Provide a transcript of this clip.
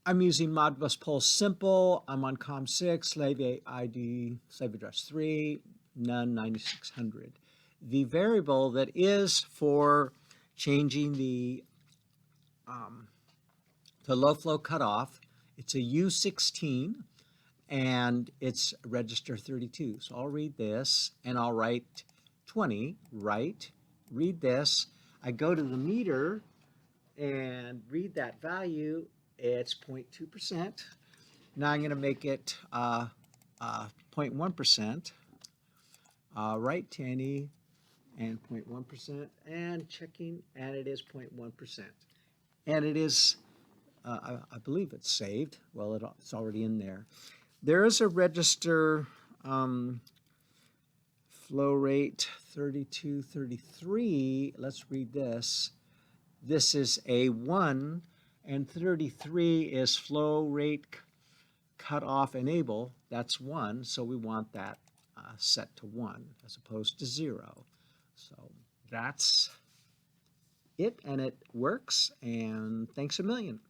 I'm using ModBus Poll Simple. I'm on COM6, slave ID, slave address 3, none 9600. The variable that is for changing the low flow cutoff, it's a U16 and it's register 32. So I'll read this and I'll write 20, read this. I go to the meter and read that value. It's 0.2%. Now I'm going to make it 0.1%. Write 10 and 0.1% and checking, and it is 0.1%. And it is, I believe it's saved. Well, it's already in there. There is a register flow rate 3233. Let's read this. This is a 1, and 33 is flow rate cutoff enable. That's 1, so we want that set to 1 as opposed to 0. So that's it, and it works, and thanks a million.